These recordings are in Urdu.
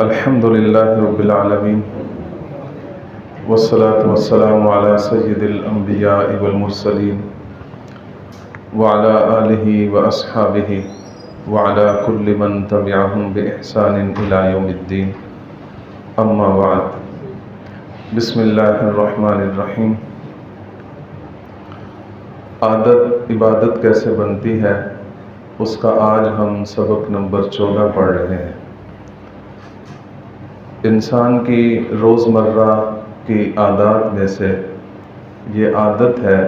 الحمد للہ رب العالمین والصلاة والسلام علی سید الانبیاء والمرسلین وعلی آلہ واصحابہ وعلی کل من تبعہم بإحسان الی یوم الدین، اما بعد۔ بسم اللہ الرحمن الرحیم۔ عادت عبادت کیسے بنتی ہے، اس کا آج ہم سبق نمبر 14 پڑھ رہے ہیں۔ انسان کی روزمرہ کی عادات میں سے یہ عادت ہے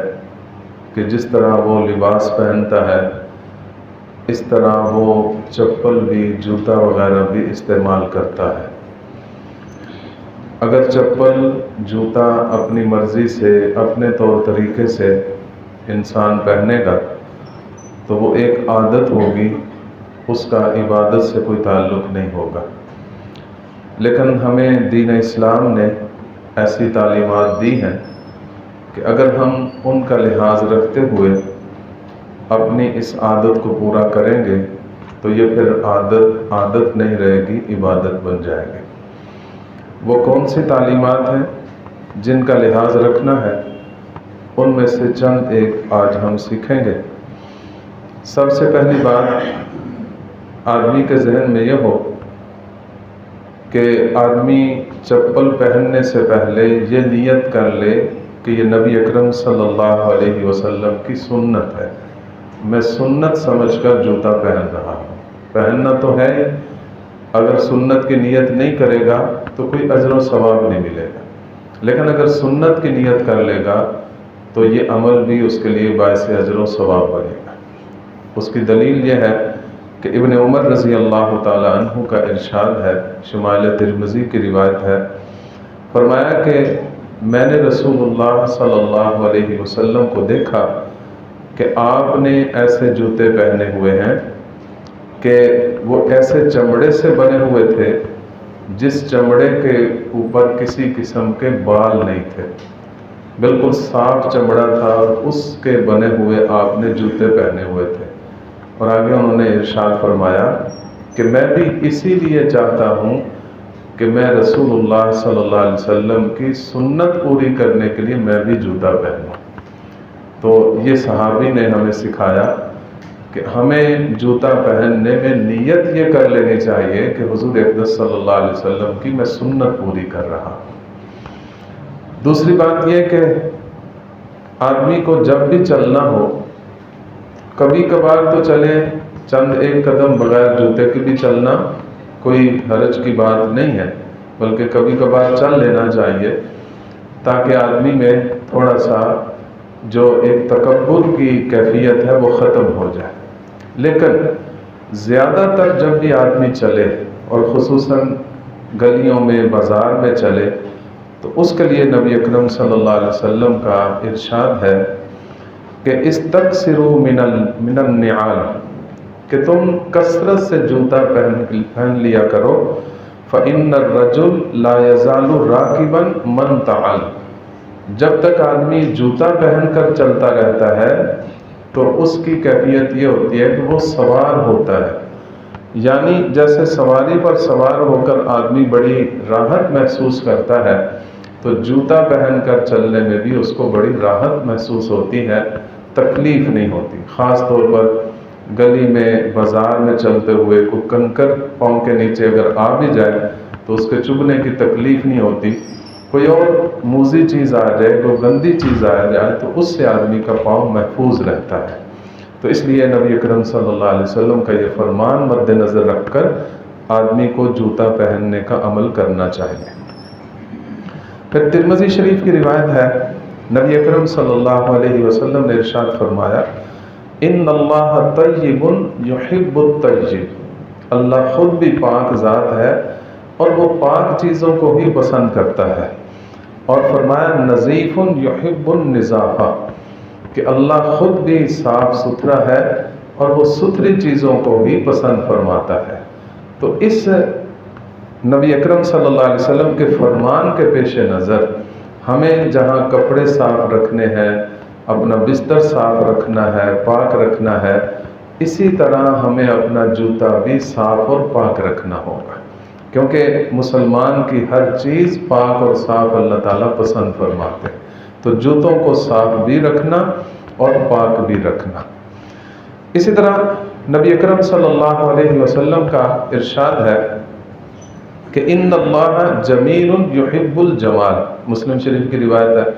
کہ جس طرح وہ لباس پہنتا ہے اس طرح وہ چپل بھی، جوتا وغیرہ بھی استعمال کرتا ہے۔ اگر چپل جوتا اپنی مرضی سے، اپنے طور طریقے سے انسان پہنے گا تو وہ ایک عادت ہوگی، اس کا عبادت سے کوئی تعلق نہیں ہوگا۔ لیکن ہمیں دین اسلام نے ایسی تعلیمات دی ہیں کہ اگر ہم ان کا لحاظ رکھتے ہوئے اپنی اس عادت کو پورا کریں گے تو یہ پھر عادت نہیں رہے گی، عبادت بن جائے گی۔ وہ کون سی تعلیمات ہیں جن کا لحاظ رکھنا ہے، ان میں سے چند ایک آج ہم سیکھیں گے۔ سب سے پہلی بات آدمی کے ذہن میں یہ ہو کہ آدمی چپل پہننے سے پہلے یہ نیت کر لے کہ یہ نبی اکرم صلی اللہ علیہ وسلم کی سنت ہے، میں سنت سمجھ کر جوتا پہن رہا ہوں۔ پہننا تو ہے، اگر سنت کی نیت نہیں کرے گا تو کوئی اجر و ثواب نہیں ملے گا، لیکن اگر سنت کی نیت کر لے گا تو یہ عمل بھی اس کے لیے باعث اجر و ثواب بنے گا۔ اس کی دلیل یہ ہے کہ ابن عمر رضی اللہ تعالی عنہ کا ارشاد ہے، شمائل ترمذی کی روایت ہے، فرمایا کہ میں نے رسول اللہ صلی اللہ علیہ وسلم کو دیکھا کہ آپ نے ایسے جوتے پہنے ہوئے ہیں کہ وہ ایسے چمڑے سے بنے ہوئے تھے جس چمڑے کے اوپر کسی قسم کے بال نہیں تھے، بالکل صاف چمڑا تھا اور اس کے بنے ہوئے آپ نے جوتے پہنے ہوئے تھے۔ اور آگے انہوں نے ارشاد فرمایا کہ میں بھی اسی لیے چاہتا ہوں کہ میں رسول اللہ صلی اللہ علیہ وسلم کی سنت پوری کرنے کے لیے میں بھی جوتا پہنوں۔ تو یہ صحابی نے ہمیں سکھایا کہ ہمیں جوتا پہننے میں نیت یہ کر لینی چاہیے کہ حضور اقدس صلی اللہ علیہ وسلم کی میں سنت پوری کر رہا ہوں۔ دوسری بات یہ کہ آدمی کو جب بھی چلنا ہو، کبھی کبھار تو چلے، چند ایک قدم بغیر جوتے کے بھی چلنا کوئی حرج کی بات نہیں ہے، بلکہ کبھی کبھار چل لینا چاہیے تاکہ آدمی میں تھوڑا سا جو ایک تکبر کی کیفیت ہے وہ ختم ہو جائے۔ لیکن زیادہ تر جب بھی آدمی چلے اور خصوصاً گلیوں میں، بازار میں چلے، تو اس کے لیے نبی اکرم صلی اللہ علیہ وسلم کا ارشاد ہے کہ استکثروا من النعال، کہ تم کثرت سے جوتا پہن لیا کرو، فإن الرجل لا يزال راكبا من تعل، جب تک آدمی جوتا پہن کر چلتا رہتا ہے تو اس کی کیفیت یہ ہوتی ہے کہ وہ سوار ہوتا ہے، یعنی جیسے سواری پر سوار ہو کر آدمی بڑی راحت محسوس کرتا ہے تو جوتا پہن کر چلنے میں بھی اس کو بڑی راحت محسوس ہوتی ہے، تکلیف نہیں ہوتی۔ خاص طور پر گلی میں، بازار میں چلتے ہوئے کوئی کنکر پاؤں کے نیچے اگر آ بھی جائے تو اس کے چبھنے کی تکلیف نہیں ہوتی، کوئی اور موذی چیز آ جائے، کوئی گندی چیز آ جائے تو اس سے آدمی کا پاؤں محفوظ رہتا ہے۔ تو اس لیے نبی اکرم صلی اللہ علیہ وسلم کا یہ فرمان مد نظر رکھ کر آدمی کو جوتا پہننے کا عمل کرنا چاہیے۔ پھر ترمذی شریف کی روایت ہے، نبی اکرم صلی اللہ علیہ وسلم نے ارشاد فرمایا، ان اللہ طیب یحب الطیب، اللہ خود بھی پاک ذات ہے اور وہ پاک چیزوں کو ہی پسند کرتا ہے۔ اور فرمایا نظیف یحب النظافہ، کہ اللہ خود بھی صاف ستھرا ہے اور وہ ستھری چیزوں کو ہی پسند فرماتا ہے۔ تو اس نبی اکرم صلی اللہ علیہ وسلم کے فرمان کے پیش نظر ہمیں جہاں کپڑے صاف رکھنے ہیں، اپنا بستر صاف رکھنا ہے، پاک رکھنا ہے، اسی طرح ہمیں اپنا جوتا بھی صاف اور پاک رکھنا ہوگا۔ کیونکہ مسلمان کی ہر چیز پاک اور صاف اللہ تعالیٰ پسند فرماتے ہیں، تو جوتوں کو صاف بھی رکھنا اور پاک بھی رکھنا۔ اسی طرح نبی اکرم صلی اللہ علیہ وسلم کا ارشاد ہے کہ ان اللہ جمیل یحب الجمال، مسلم شریف کی روایت ہے،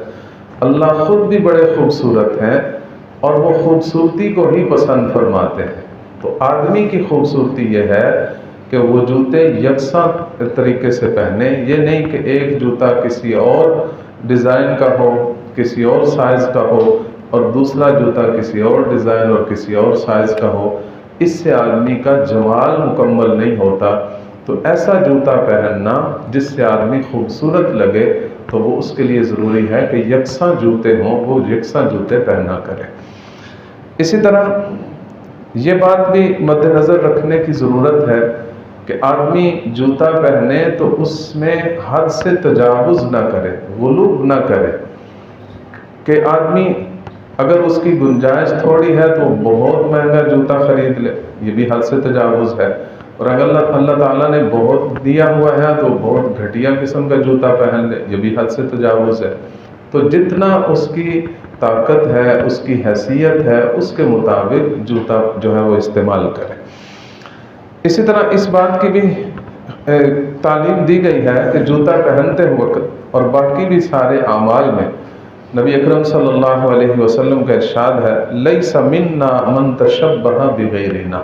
اللہ خود بھی بڑے خوبصورت ہیں اور وہ خوبصورتی کو ہی پسند فرماتے ہیں۔ تو آدمی کی خوبصورتی یہ ہے کہ وہ جوتے یکساں طریقے سے پہنے، یہ نہیں کہ ایک جوتا کسی اور ڈیزائن کا ہو، کسی اور سائز کا ہو، اور دوسرا جوتا کسی اور ڈیزائن اور کسی اور سائز کا ہو، اس سے آدمی کا جمال مکمل نہیں ہوتا۔ تو ایسا جوتا پہننا جس سے آدمی خوبصورت لگے، تو وہ اس کے لیے ضروری ہے کہ یکساں جوتے ہوں، وہ یکساں جوتے پہنا کرے۔ اسی طرح یہ بات بھی مد نظر رکھنے کی ضرورت ہے کہ آدمی جوتا پہنے تو اس میں حد سے تجاوز نہ کرے، غلو نہ کرے، کہ آدمی اگر اس کی گنجائش تھوڑی ہے تو بہت مہنگا جوتا خرید لے، یہ بھی حد سے تجاوز ہے، اور اگر اللہ تعالیٰ نے بہت دیا ہوا ہے تو بہت گھٹیا قسم کا جوتا پہن لے، یہ بھی حد سے تجاوز ہے۔ تو جتنا اس کی طاقت ہے، اس کی حیثیت ہے، اس کے مطابق جوتا جو ہے وہ استعمال کرے۔ اسی طرح اس بات کی بھی تعلیم دی گئی ہے کہ جوتا پہنتے وقت اور باقی بھی سارے اعمال میں نبی اکرم صلی اللہ علیہ وسلم کا ارشاد ہے لیس منا من تشبہ بغیرنا،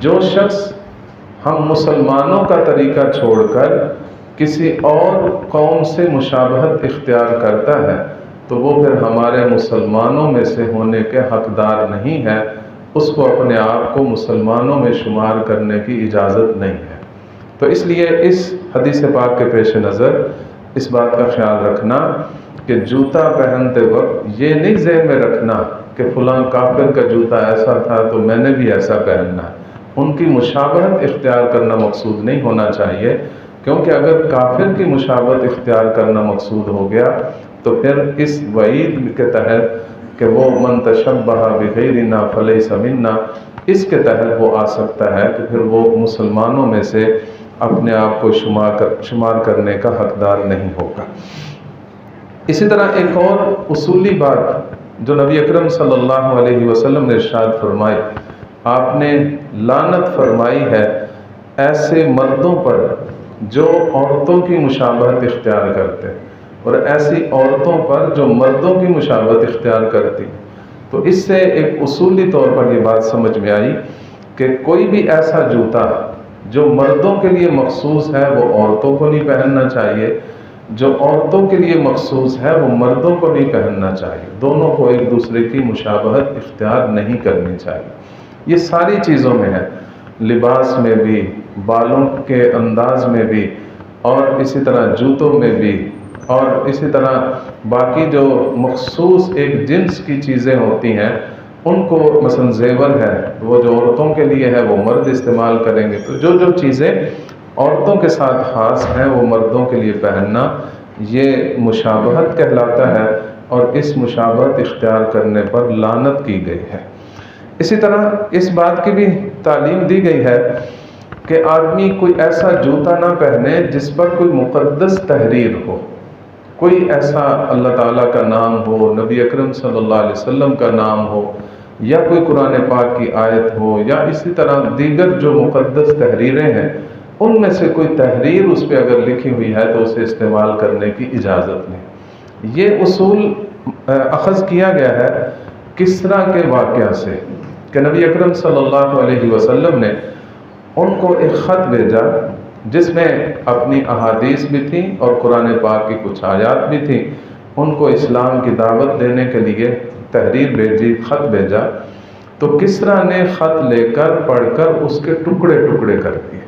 جو شخص ہم مسلمانوں کا طریقہ چھوڑ کر کسی اور قوم سے مشابہت اختیار کرتا ہے تو وہ پھر ہمارے مسلمانوں میں سے ہونے کے حقدار نہیں ہے، اس کو اپنے آپ کو مسلمانوں میں شمار کرنے کی اجازت نہیں ہے۔ تو اس لیے اس حدیث پاک کے پیش نظر اس بات کا خیال رکھنا کہ جوتا پہنتے وقت یہ نہیں ذہن میں رکھنا کہ فلاں کافر کا جوتا ایسا تھا تو میں نے بھی ایسا پہننا ہے، ان کی مشابہت اختیار کرنا مقصود نہیں ہونا چاہیے، کیونکہ اگر کافر کی مشابہت اختیار کرنا مقصود ہو گیا تو پھر اس وعید کے تحت کہ وہ من تشبہ بغیرنا فلیس منا، اس کے تحت وہ آ سکتا ہے کہ پھر وہ مسلمانوں میں سے اپنے آپ کو شمار کرنے کا حقدار نہیں ہوگا۔ اسی طرح ایک اور اصولی بات جو نبی اکرم صلی اللہ علیہ وسلم نے ارشاد فرمائی، آپ نے لعنت فرمائی ہے ایسے مردوں پر جو عورتوں کی مشابہت اختیار کرتے اور ایسی عورتوں پر جو مردوں کی مشابہت اختیار کرتی۔ تو اس سے ایک اصولی طور پر یہ بات سمجھ میں آئی کہ کوئی بھی ایسا جوتا جو مردوں کے لیے مخصوص ہے وہ عورتوں کو نہیں پہننا چاہیے، جو عورتوں کے لیے مخصوص ہے وہ مردوں کو نہیں پہننا چاہیے، دونوں کو ایک دوسرے کی مشابہت اختیار نہیں کرنی چاہیے۔ یہ ساری چیزوں میں ہے، لباس میں بھی، بالوں کے انداز میں بھی، اور اسی طرح جوتوں میں بھی، اور اسی طرح باقی جو مخصوص ایک جنس کی چیزیں ہوتی ہیں ان کو مثلا زیور ہے وہ جو عورتوں کے لیے ہے وہ مرد استعمال کریں گے، تو جو چیزیں عورتوں کے ساتھ خاص ہیں وہ مردوں کے لیے پہننا یہ مشابہت کہلاتا ہے، اور اس مشابہت اختیار کرنے پر لعنت کی گئی ہے۔ اسی طرح اس بات کی بھی تعلیم دی گئی ہے کہ آدمی کوئی ایسا جوتا نہ پہنے جس پر کوئی مقدس تحریر ہو، کوئی ایسا اللہ تعالیٰ کا نام ہو، نبی اکرم صلی اللہ علیہ وسلم کا نام ہو، یا کوئی قرآن پاک کی آیت ہو، یا اسی طرح دیگر جو مقدس تحریریں ہیں ان میں سے کوئی تحریر اس پہ اگر لکھی ہوئی ہے تو اسے استعمال کرنے کی اجازت نہیں۔ یہ اصول اخذ کیا گیا ہے کسریٰ کے واقعہ سے کہ نبی اکرم صلی اللہ علیہ وسلم نے ان کو ایک خط بھیجا جس میں اپنی احادیث بھی تھیں اور قرآن پاک کی کچھ آیات بھی تھیں، ان کو اسلام کی دعوت دینے کے لیے تحریر بھیجی، خط بھیجا، تو کسریٰ نے خط لے کر پڑھ کر اس کے ٹکڑے ٹکڑے کر دیے۔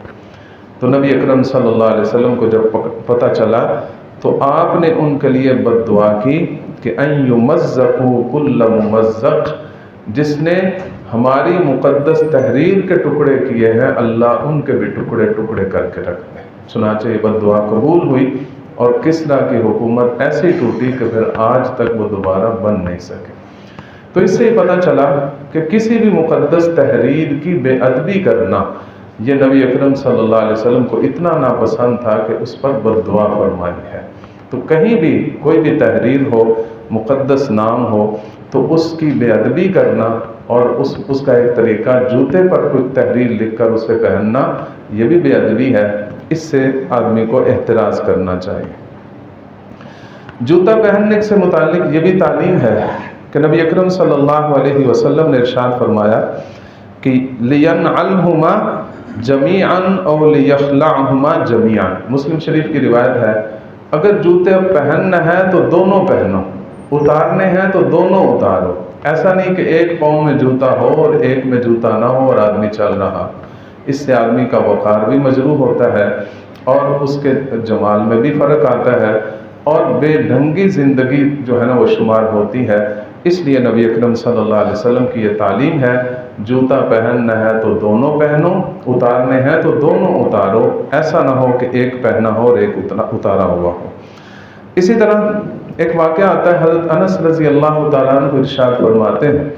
تو نبی اکرم صلی اللہ علیہ وسلم کو جب پتہ چلا تو آپ نے ان کے لیے بد دعا کی کہ ان یمزقوا کل ممزق، جس نے ہماری مقدس تحریر کے ٹکڑے کیے ہیں اللہ ان کے بھی ٹکڑے ٹکڑے کر کے رکھ دیں۔ چنانچہ یہ بد دعا قبول ہوئی اور کسریٰ کی حکومت ایسی ٹوٹی کہ پھر آج تک وہ دوبارہ بن نہیں سکے۔ تو اس سے یہ پتہ چلا کہ کسی بھی مقدس تحریر کی بے ادبی کرنا یہ نبی اکرم صلی اللہ علیہ وسلم کو اتنا ناپسند تھا کہ اس پر بددعا فرمائی ہے۔ تو کہیں بھی کوئی بھی تحریر ہو، مقدس نام ہو، تو اس کی بے ادبی کرنا اور اس کا ایک طریقہ جوتے پر کوئی تحریر لکھ کر اسے پہننا، یہ بھی بے ادبی ہے۔ اس سے آدمی کو احتراز کرنا چاہیے۔ جوتا پہننے سے متعلق یہ بھی تعلیم ہے کہ نبی اکرم صلی اللہ علیہ وسلم نے ارشاد فرمایا کہ لِيَنْعَلْهُمَا جَمِيعًا أَوْ لِيَخْلَعْهُمَا جَمِيعًا۔ مسلم شریف کی روایت ہے، اگر جوتے پہننا ہے تو دونوں پہنو، اتارنے ہیں تو دونوں اتارو۔ ایسا نہیں کہ ایک پاؤں میں جوتا ہو اور ایک میں جوتا نہ ہو اور آدمی چل رہا۔ اس سے آدمی کا وقار بھی مجروح ہوتا ہے اور اس کے جمال میں بھی فرق آتا ہے اور بے ڈھنگی زندگی جو ہے نا وہ شمار ہوتی ہے۔ اس لیے نبی اکرم صلی اللہ علیہ وسلم کی یہ تعلیم ہے، جوتا پہننا ہے تو دونوں پہنو، اتارنے ہیں تو دونوں اتارو، ایسا نہ ہو کہ ایک پہنا ہو اور ایک اتارا ہوا ہو۔ اسی طرح ایک واقعہ آتا ہے، حضرت انس رضی اللہ تعالیٰ عنہ ارشاد فرماتے ہیں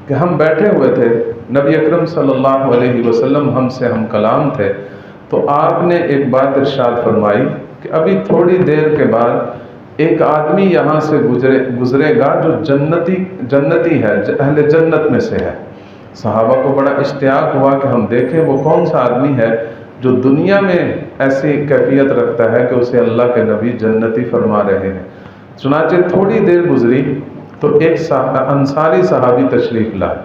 کہ ہم بیٹھے ہوئے تھے، نبی اکرم صلی اللہ علیہ وسلم ہم سے ہم کلام تھے، تو آپ نے ایک بات ارشاد فرمائی کہ ابھی تھوڑی دیر کے بعد ایک آدمی یہاں سے گزرے گا جو جنتی ہے، اہل جنت میں سے ہے۔ صحابہ کو بڑا اشتیاق ہوا کہ ہم دیکھیں وہ کون سا آدمی ہے جو دنیا میں ایسی کیفیت رکھتا ہے کہ اسے اللہ کے نبی جنتی فرما رہے ہیں۔ چنانچہ تھوڑی دیر گزری تو ایک انصاری صحابی تشریف لائے،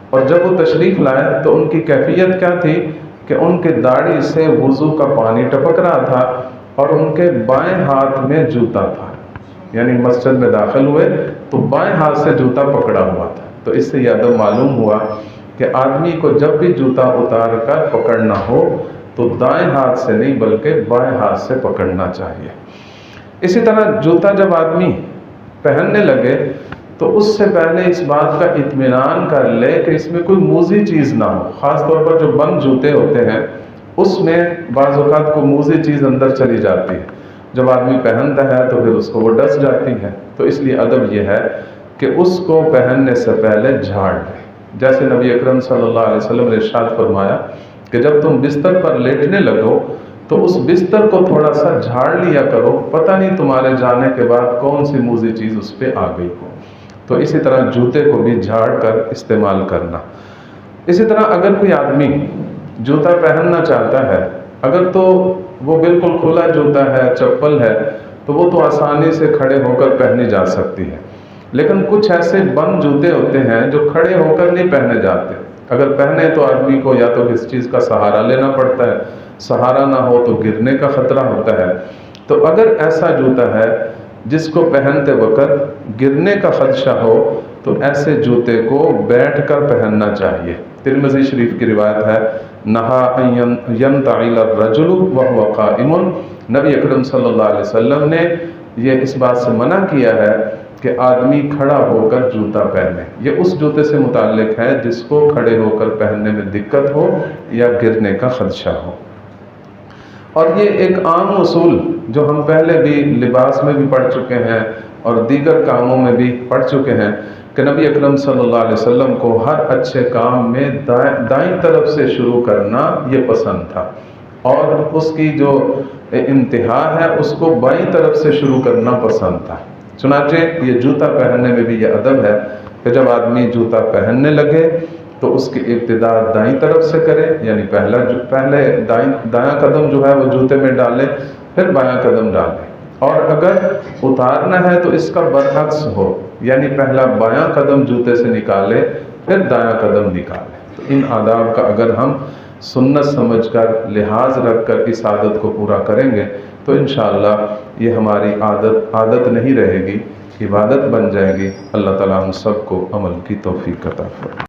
اور جب وہ تشریف لائے تو ان کی کیفیت کیا تھی کہ ان کے داڑھی سے وضو کا پانی ٹپک رہا تھا اور ان کے بائیں ہاتھ میں جوتا تھا، یعنی مسجد میں داخل ہوئے تو بائیں ہاتھ سے جوتا پکڑا ہوا تھا۔ تو اس سے یہ ادب معلوم ہوا کہ آدمی کو جب بھی جوتا اتار کر پکڑنا ہو تو دائیں ہاتھ سے نہیں بلکہ بائیں ہاتھ سے پکڑنا چاہیے۔ اسی طرح جوتا جب آدمی پہننے لگے تو اس سے پہلے اس بات کا اطمینان کر لے کہ اس میں کوئی موذی چیز نہ ہو۔ خاص طور پر جو بند جوتے ہوتے ہیں اس میں بعض اوقات کو موذی چیز اندر چلی جاتی ہے، جب آدمی پہنتا ہے تو پھر اس کو وہ ڈس جاتی ہے۔ تو اس لیے ادب یہ ہے کہ اس کو پہننے سے پہلے جھاڑ لے۔ جیسے نبی اکرم صلی اللہ علیہ وسلم نے ارشاد فرمایا کہ جب تم بستر پر لیٹنے لگو تو اس بستر کو تھوڑا سا جھاڑ لیا کرو، پتہ نہیں تمہارے جانے کے بعد کون سی موذی چیز اس پہ آ گئی ہو۔ تو اسی طرح جوتے کو بھی جھاڑ کر استعمال کرنا۔ اسی طرح اگر کوئی آدمی جوتا پہننا چاہتا ہے، اگر تو وہ بالکل کھلا جوتا ہے، چپل ہے، تو وہ تو آسانی سے کھڑے ہو کر پہنی جا سکتی ہے، لیکن کچھ ایسے بند جوتے ہوتے ہیں جو کھڑے ہو کر نہیں پہنے جاتے۔ اگر پہنے تو آدمی کو یا تو کس چیز کا سہارا لینا پڑتا ہے، سہارا نہ ہو تو گرنے کا خطرہ ہوتا ہے۔ تو اگر ایسا جوتا ہے جس کو پہنتے وقت گرنے کا خدشہ ہو تو ایسے جوتے کو بیٹھ کر پہننا چاہیے۔ ترمذی شریف کی روایت ہے، نہا ان ینتعل الرجل وهو قائم، نبی اکرم صلی اللہ علیہ وسلم نے یہ اس بات سے منع کیا ہے کہ آدمی کھڑا ہو کر جوتا پہنے۔ یہ اس جوتے سے متعلق ہے جس کو کھڑے ہو کر پہننے میں دقت ہو یا گرنے کا خدشہ ہو۔ اور یہ ایک عام اصول جو ہم پہلے بھی لباس میں بھی پڑھ چکے ہیں اور دیگر کاموں میں بھی پڑھ چکے ہیں کہ نبی اکرم صلی اللہ علیہ وسلم کو ہر اچھے کام میں دائیں طرف سے شروع کرنا یہ پسند تھا، اور اس کی جو انتہا ہے اس کو بائیں طرف سے شروع کرنا پسند تھا۔ چنانچہ یہ جوتا پہننے میں بھی یہ ادب ہے کہ جب آدمی جوتا پہننے لگے تو اس کی ابتدا دائیں طرف سے کرے، یعنی پہلے دایاں قدم جو ہے وہ جوتے میں ڈالے، پھر بایاں قدم ڈالے، اور اگر اتارنا ہے تو اس کا برعکس ہو، یعنی پہلا بایاں قدم جوتے سے نکالے پھر دایاں قدم نکالے۔ تو ان آداب کا اگر ہم سنت سمجھ کر لحاظ رکھ کر اس عادت کو پورا کریں گے تو انشاءاللہ یہ ہماری عادت نہیں رہے گی، عبادت بن جائے گی۔ اللہ تعالیٰ ہم سب کو عمل کی توفیق عطا فرمائے۔